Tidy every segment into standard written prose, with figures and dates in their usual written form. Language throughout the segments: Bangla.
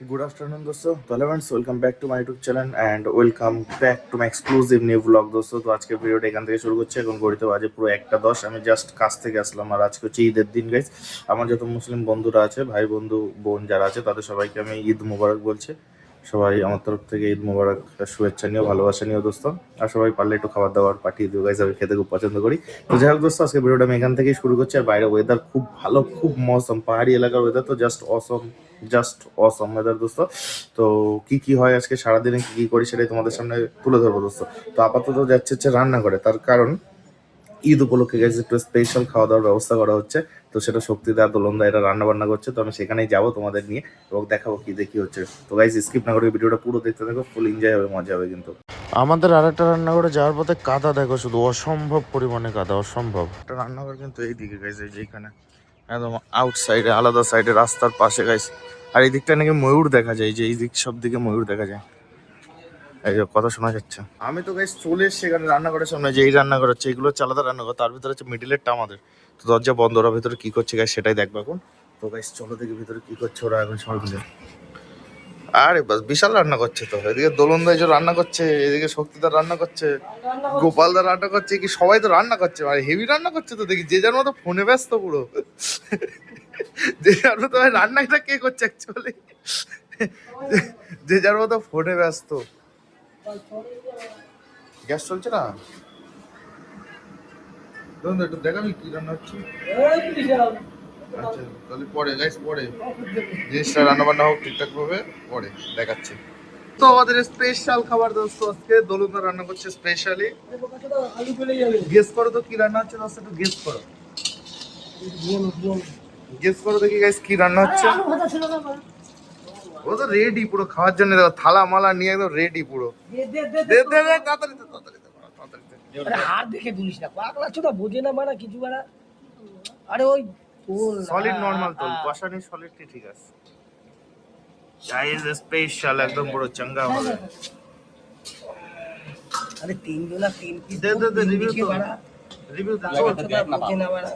Good afternoon, दोस्तों तो एलेवेंट्स welcome back to my YouTube channel and welcome back to my exclusive new blog দোস্তো। তো আজকের ভিডিওটা এখান থেকে শুরু করছি। এখন ঘড়িতে বাজে পুরো 1:10। আমি জাস্ট কাজ থেকে আসলাম আর আজকে হচ্ছে ঈদের দিন গাইস। আমার যত মুসলিম বন্ধুরা আছে, ভাই বন্ধু বোন যারা আছে, তাদের সবাইকে আমি ঈদ মোবারক বলছি। সবাই আমার তরফ থেকে ঈদ মোবারক শুভেচ্ছা নিও, ভালোবাসা নিও দোস্ত। আর সবাই পারলে একটু খাবার দাবার পাঠিয়ে দিও গাইস, আমি খেতে খুব পছন্দ করি। তো যাই হোক দোস্ত, আজকে ভিডিওটা আমি এখান থেকেই শুরু করছি। আর বাইরে ওয়েদার খুব ভালো, খুব মৌসুম, পাহাড়ি এলাকার ওয়েদার তো জাস্ট অসম ওয়েদার দোস্ত। তো কি কি হয় আজকে সারাদিনে, কি কি করি সেটাই তোমাদের সামনে তুলে ধরবো দোস্ত। তো আপাতত যাচ্ছে হচ্ছে রান্না করে, তার কারণ ঈদ উপলক্ষে গেছে একটু স্পেশাল খাওয়া দাওয়ার ব্যবস্থা করা হচ্ছে। তো সেটা শক্তিদা দোলনদা এটা রান্না বান্না করছে, তো আমি সেখানেই যাবো তোমাদের নিয়ে এবং দেখাবো কি দেখি হচ্ছে। তো গাইজ স্কিপ না করে ভিডিওটা পুরো দেখতে থাকো, ফুল এনজয় হবে, মজা হবে কিন্তু। আমাদের আরেকটা রান্নাঘরে যাওয়ার পথে কাদা দেখো, শুধু অসম্ভব পরিমাণে কাদা, অসম্ভব। একটা রান্নাঘর কিন্তু এইদিকে গাইজ, এই যে এখানে একদম আউটসাইডে, আলাদা সাইডে, রাস্তার পাশে গাইজ। আর এই দিকটা নাকি ময়ূর দেখা যায়, যে এই দিক সব দিকে ময়ূর দেখা যায়, এই যে কথা শোনা যাচ্ছে। আমি তো গাইস চলে এসছি এখানে রান্নাঘরের সামনে, যে এই রান্নাঘর হচ্ছে, এগুলো হচ্ছে আলাদা রান্নাঘর, তার ভিতরে হচ্ছে মিডিলেরটা আমাদের। তো দরজা বন্ধ, ওরা ভিতরে কি করছে গাইস সেটাই দেখবো এখন। তো গাইস চলো দেখি ভিতরে কি করছে ওরা এখন সবাই মিলে। আরে বাস বিশাল রান্না করছে তো, এদিকে দোলনদা যে রান্না করছে, এদিকে শক্তিদার রান্না করছে, গোপালদার রান্না করছে, কি সবাই তো রান্না করছে, মানে হেভি রান্না করছে তো দেখি। যে যার মতো ফোনে ব্যস্ত পুরো, যে যার মতো রান্নাটা কে করছে অ্যাকচুয়ালি, যে যার মতো ফোনে ব্যস্ত। গ্যাস চলছে না, ধরুন একটু দেখাবি কি রান্না হচ্ছে। আচ্ছা তাহলে পরে গাইস, পরে জিনিসটা রান্না বান্না হোক ঠিকঠাক ভাবে, পরে দেখাচ্ছি। তো আমাদের স্পেশাল খাবার দোস্ত, আজকে দোলনা রান্না করছে স্পেশালি। গেস করো তো কি রান্না হচ্ছে দোস্ত, একটু গেস করো, গেস করো দেখি গাইস কি রান্না হচ্ছে। ও তো রেডি পুরো খাওয়ার জন্য, দেখো থালা মালা নিয়ে একদম রেডি পুরো। তাড়াতাড়ি হাত দেখে তুলিস না, পাগলা ছোটা বোঝে না মারা কিছু মারা। আরে ওই সলিড নরমাল তোল, কষানি সলিডটি ঠিক আছে। গাইস স্পেশাল একদম পুরো চাঙ্গা হবে। আরে তিন জনা তিন পিস দে রিভিউ তো, রিভিউ তো বোঝে না মারা।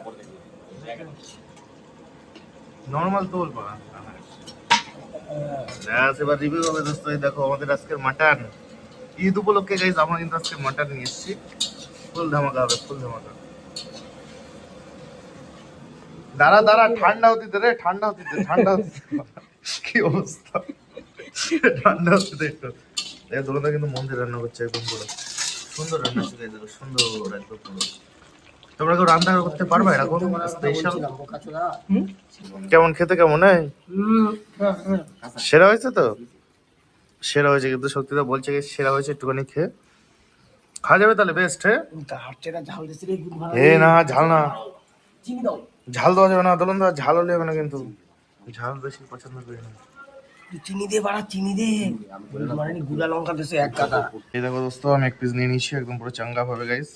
নরমাল তোল পাড়া। ব্যাস এবার রিভিউ হবে দোস্ত। এই দেখো আমাদের আজকের মাটন, ঈদ উপলক্ষে গাইস আমরা কিন্তু আজকে মাটন নিয়ে এসেছি। ফুল ধামাকা হবে, ফুল ধামাকা। দাঁড়া ঠান্ডা হতে দে রে, ঠান্ডা হতে দে, ঠান্ডা হতে দে। কি অবস্থা, ঠান্ডা হতে দে একটু। এই দোলনা কিন্তু মন দিয়ে রান্না করছে, একদম পুরো সুন্দর রান্না শিখে দেবো, সুন্দর একদম পুরো। তোমরা কেউ রান্না করতে পারবে এরকম স্পেশাল? কেমন খেতে, কেমন সেরা হয়েছে তো? সেরা হয়েছে কিন্তু, সত্যি তো বলছে সেরা হয়েছে, একটুখানি খেয়ে খাওয়া যাবে তাহলে বেস্ট। হ্যাঁ না ঝাল না, ঝাল দেওয়া যাবে না দোলন দা, ঝাল হলে হবে না কিন্তু, ঝাল বেশি পছন্দ করি না। চিনি দে বাড়া, চিনি দে, মানে গুড়া লঙ্কা দেশে এক কাটা। এই দেখো দোস্ত, আমি এক পিস নিয়ে নিচ্ছি, একদম পুরো চাঙ্গা হবে গাইস,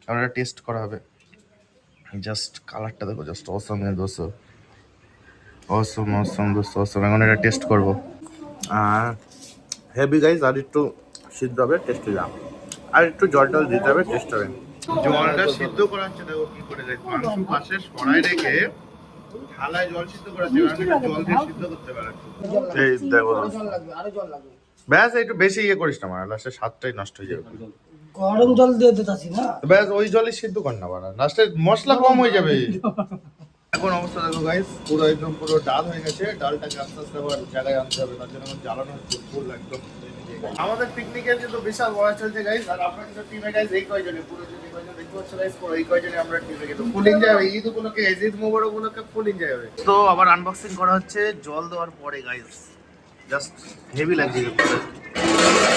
আমরা টেস্ট করা হবে। জাস্ট কালারটা দেখো, জাস্ট অসম দোস্ত, অসম অসম দোস্ত, অসম। এখন এটা টেস্ট করবো। হেভি গাইস, আর একটু সিদ্ধ হবে, টেস্ট হয়ে যাবে। আর একটু জল টল দিতে হবে, টেস্ট হবে। জলটা সিদ্ধ করা হচ্ছে, দেখো কি করে গাইস, মাংস পাশে সরাই রেখে থালায় জল সিদ্ধ করা হচ্ছে, জল দিয়ে সিদ্ধ করতে পারে। এই দেখো ব্যাস, একটু বেশি ইয়ে করিস না, মানে লাস্টে স্বাদটাই নষ্ট হয়ে যাবে। গরম জল দিয়ে দিতাছি না, ব্যাস ওই জলই সিদ্ধ কর না, বাড়া লাস্টে মশলা কম হয়ে যাবে। এখন অবস্থা দেখো গাইস, পুরো একদম পুরো ডাল হয়ে গেছে, ডালটাকে আস্তে আস্তে আবার জায়গায় আনতে হবে, তার জন্য এখন জ্বালানো হচ্ছে ফুল একদম। আমাদের পিকনিকের কিন্তু বিশাল বড় চলছে গাইস, আর আমরা কিন্তু টিমে গাইস এই কয়জনে, পুরো যদি কয়জন দেখতে পাচ্ছ গাইস, পুরো এই কয়জনে আমরা টিমে কিন্তু ফুল এনজয় হবে। ঈদ উপলক্ষে, ঈদ মোবারক উপলক্ষে ফুল এনজয় হবে। তো আবার আনবক্সিং করা হচ্ছে জল দেওয়ার পরে গাইস, জাস্ট হেভি লাগছে,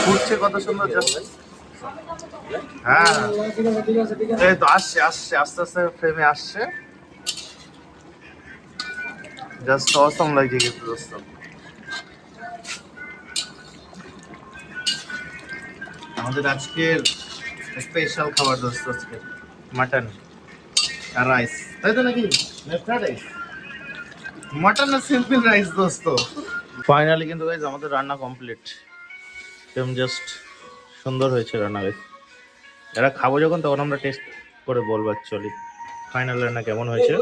ফুটছে কত সুন্দর জাস্ট। হ্যাঁ এই তো আসছে আসছে, আস্তে আস্তে ফ্রেমে আসছে, জাস্ট অসম লাগছে কিন্তু দোস্ত। আমাদের আজকের স্পেশাল খাবার দোস্ত, আজকে মাটন আর রাইস, তাই তো নাকি ফ্রাইড রাইস, মাটন আর সিম্পল রাইস দোস্ত। ফাইনালি কিন্তু গাইস আমাদের রান্না কমপ্লিট, একদম জাস্ট সুন্দর হয়েছে রান্না গাইস। এরা খাবো যখন তখন আমরা টেস্ট করে বলবো অ্যাকচুয়ালি ফাইনাল রান্না কেমন হয়েছে।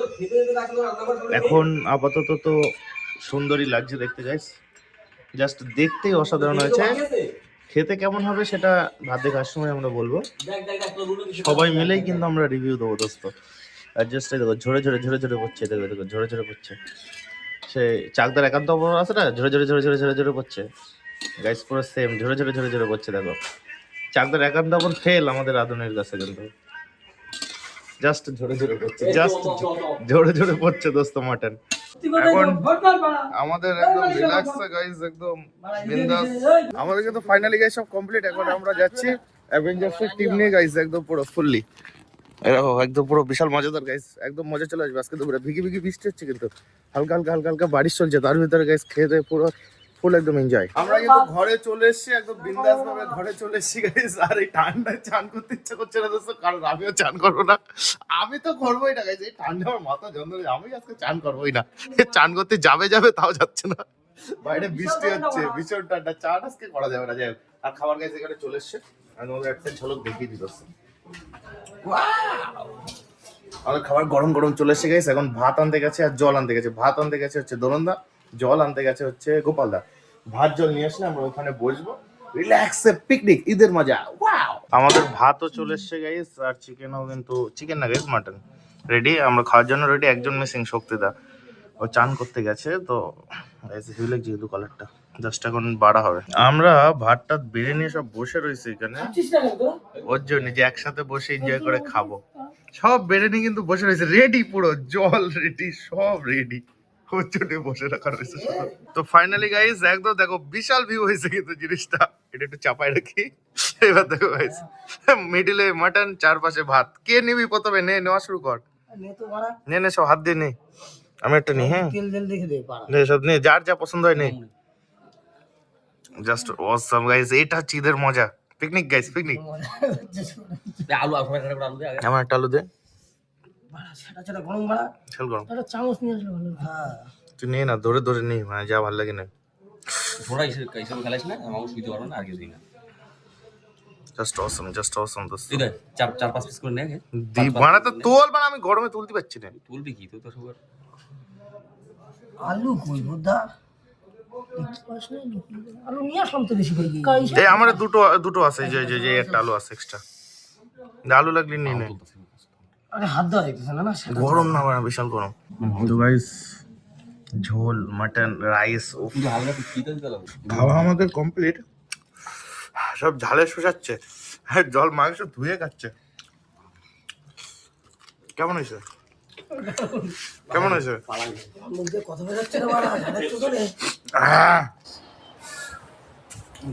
এখন আপাতত তো সুন্দরই লাগছে দেখতে গাইস, জাস্ট দেখতেই অসাধারণ হয়েছে। খেতে কেমন হবে সেটা ভাত দিয়ে খাওয়ার সময় আমরা বলবো। সবাই মিলেই কিন্তু আমরা রিভিউ দেবো দোস্ত। আর জাস্ট দেখো ঝরে ঝরে ঝরে ঝরে পড়ছে, দেখো দেখো ঝরে ঝরে পড়ছে। সে চাকদার একান্ত অপর আছে না, ঝরে ঝরে ঝরে ঝরে ঝরে ঝরে পড়ছে গাইস, পুরো সেম ঝরে ঝরে ঝরে ঝরে পড়ছে। দেখো চাকদার একান্ত অপর ফেল আমাদের রাধুনের কাছে, কিন্তু জাস্ট ঝরে ঝরে পড়ছে, জাস্ট ঝরে ঝরে পড়ছে দোস্ত মাটন। এখন আমাদের একদম রিল্যাক্স গাইস, একদম বিন্দাস। আমাদের কিন্তু ফাইনালি গাইস সব কমপ্লিট। এখন আমরা যাচ্ছি অ্যাভেঞ্জার্স এর টিম নিয়ে গাইস, একদম পুরো ফুললি। এরকম একদম পুরো বিশাল মজাদার গাইস, একদম মজা চলে আসবে আজকে দুপুরে। ভিগি ভিগি বৃষ্টি হচ্ছে, কিন্তু হালকা হালকা হালকা হালকা বারিশ চলছে, তার ভিতরে গাইস খেয়ে দিয়ে পুরো ফুল একদম এনজয়। আমরা কিন্তু ঘরে চলে এসেছি, একদম বিন্দাস ভাবে ঘরে চলে এসেছি গাইস। আর এই ঠান্ডায় চান করতে ইচ্ছা করছে না দোস্ত, কারণ আমিও চান করবো না। আমি তো করবোই না গাইস, এই ঠান্ডা আমার মাথা যন্ত্রণা, আমি আজকে চান করবোই না। চান করতে যাবে যাবে তাও যাচ্ছে না, বাইরে বৃষ্টি হচ্ছে, ভীষণ ঠান্ডা, চান আজকে করা যাবে না। যাই হোক, আর খাবার গাইস এখানে চলে এসছে, আমি তোমাদের একটা ঝলক দেখিয়ে দিই দোস্ত। আমাদের খাবার গরম গরম চলে এসে গেছে। এখন ভাত আনতে গেছে আর জল আনতে গেছে। ভাত আনতে গেছে হচ্ছে দোলনদা, জল আনতে গেছে হচ্ছে গোপালদা। ভাত জল নিয়ে আসলে আমরা ওখানে বসবো, রিল্যাক্সে পিকনিক, ঈদের মজা। ওয়াও! আমাদের ভাতও চলে এসছে গাইস, আর চিকেনও, কিন্তু চিকেন না গাইস, মাটন রেডি। আমরা খাওয়ার জন্য রেডি। একজন মিসিং, শক্তিদা, ও চান করতে গেছে। তো হিউলেক যেহেতু কালারটা জাস্ট এখন বাড়া হবে। আমরা ভাতটা বেড়ে নিয়ে সব বসে রয়েছে এখানে, ওর জন্য যে একসাথে বসে এনজয় করে খাবো। সব বেড়ে নিয়ে কিন্তু বসে রয়েছে রেডি, পুরো জল রেডি, সব রেডি, ওর জন্য বসে রাখা রয়েছে। তো ফাইনালি গাইস একদম দেখো বিশাল ভিউ হয়েছে কিন্তু জিনিসটা। এটা একটু চাপাই রাখি। এবার দেখো গাইস, মিডিলে মাটন, চারপাশে ভাত। কে নিবি প্রথমে? নেওয়া শুরু কর। নে সব হাত দিয়ে নে। আমি একটা নি, হ্যাঁ নে সব নে, যার যা পছন্দ হয় নে। জাস্ট অসাম গাইস, এটা হচ্ছে ঈদের মজা। Picnic guys, picnic. আমার একটা আলু দে, ঝাল গরম। তুই নিয়ে না, ধরে ধরে নি, মানে যা ভালো লাগে না। জাস্ট অসাম, জাস্ট অসাম দোস্ত। চার পাঁচ পিস করে নে আগে। মানে তো তোল, মানে আমি গরমে তুলতে পারছি না। তুলবি কি তুই তো সবার আলু কই বোধা, আলু নিয়ে আসলাম তো বেশি করে। এই আমার দুটো দুটো আছে, যে যে যে একটা আলু আছে এক্সট্রা। আলু লাগলে নিয়ে নে। আরে হাত দেওয়া যাইতেছে না, না গরম না, মানে বিশাল গরম। তো গাইস ঝোল, মাটন, রাইস, হালকা পিতে দিতে লাগবে। খাওয়া আমাদের কমপ্লিট। সব ঝালে শুষাচ্ছে, আর জল মাংস ধুয়ে খাচ্ছে। কেমন হয়েছে? কেমন হয়েছে? কথা বেরোচ্ছে না বাড়া, ঝালের চোখে।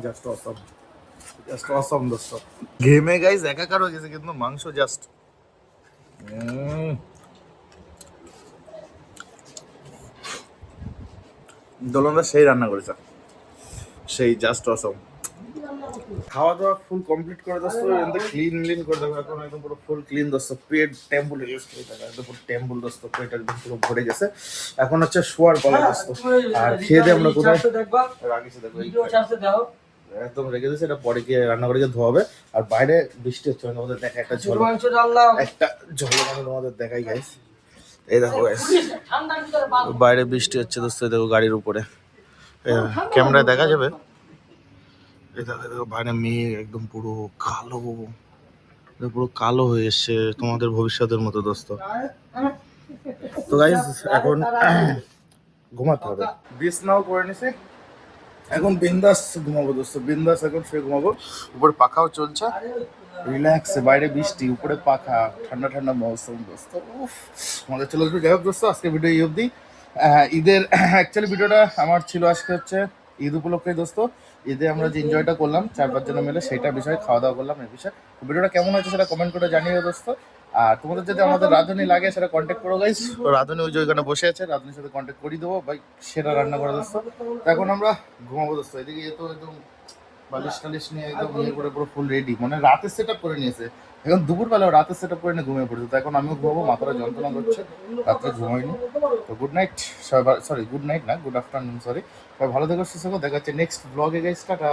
জাস্ট অসম, জাস্ট অসম দোস্ত। ঘেমে গাইস একাকার হয়ে গেছে, কিন্তু মাংস জাস্ট দোলনদা সেই রান্না করেছে, সেই জাস্ট অসম। খাওয়া দাওয়া ফুল কমপ্লিট করে দোস্ত, ক্লিন ক্লিন করে দেবো এখন, একদম পুরো ফুল ক্লিন দোস্ত। পেট টেম্পল ইউজ করে দেবো, একদম পুরো টেম্পল দোস্ত, পেট একদম পুরো ভরে গেছে। এখন হচ্ছে শোয়ার পালা দোস্ত। আর খেয়ে দিয়ে আমরা কোথায় রাখিছি দেখো, একদম রেখে দিয়েছে, এটা পরে গিয়ে রান্না করে গিয়ে ধোয়াবে। আর বাইরে বৃষ্টি হচ্ছে, তোমাদের দেখা একটা ঝোল, একটা ঝোল আমি তোমাদের দেখাই গাইস। এই দেখো গাইস, বাইরে বৃষ্টি হচ্ছে দোস্ত, দেখো গাড়ির উপরে, ক্যামেরায় দেখা যাবে। এই দেখো দেখো বাইরে মেঘ একদম পুরো কালো, পুরো কালো হয়ে এসছে, তোমাদের ভবিষ্যতের মতো দোস্ত। তো গাইস এখন ঘুমাতে হবে, বিছনাও করে নিছি, এখন বিন্দাস ঘুমাবো দোস্ত, বিন্দাস এখন শুয়ে ঘুমাবো। উপরে পাখাও চলছে, রিল্যাক্সে, বাইরে বৃষ্টি, উপরে পাখা, ঠান্ডা ঠান্ডা মৌসুম দোস্ত। উফ, আমাদের চলে আসবে। যাই হোক দোস্ত, আজকে ভিডিও এই অবধি। ঈদের অ্যাকচুয়ালি ভিডিওটা আমার ছিল আজকে হচ্ছে ঈদ উপলক্ষে দোস্ত। ঈদে আমরা যে এনজয়টা করলাম 4-5 জন মিলে, সেটা বিষয়ে খাওয়া দাওয়া করলাম, এই বিষয়ে। ভিডিওটা কেমন হয়েছে সেটা কমেন্ট করে জানিও দোস্ত। আর তোমাদের যদি আমাদের রাঁধুনি লাগে সেটা কন্ট্যাক্ট করো গাইস। রাঁধুনি ওই যে ওইখানে বসে আছে, রাঁধুনির সাথে কন্ট্যাক্ট করে দেবো ভাই, সেটা রান্না করে দোস্ত। এখন আমরা ঘুমাবো দোস্ত। এদিকে যেহেতু একদম বালিশ টালিশ নিয়ে একদম ইয়ে করে পুরো ফুল রেডি, মানে রাতের সেট আপ করে নিয়েছে। এখন দুপুরবেলা রাতের সেট আপ করে নিয়ে ঘুমিয়ে পড়েছে। তো এখন আমিও ঘুমাবো, মাথাটা যন্ত্রণা করছে, রাত্রে ঘুমাইনি। তো গুড নাইট সবাই, সরি গুড নাইট না, গুড আফটারনুন, সরি। সবাই ভালো থেকো, সুস্থ থেকো, দেখা হচ্ছে নেক্সট ব্লগে গাইস, টাটা।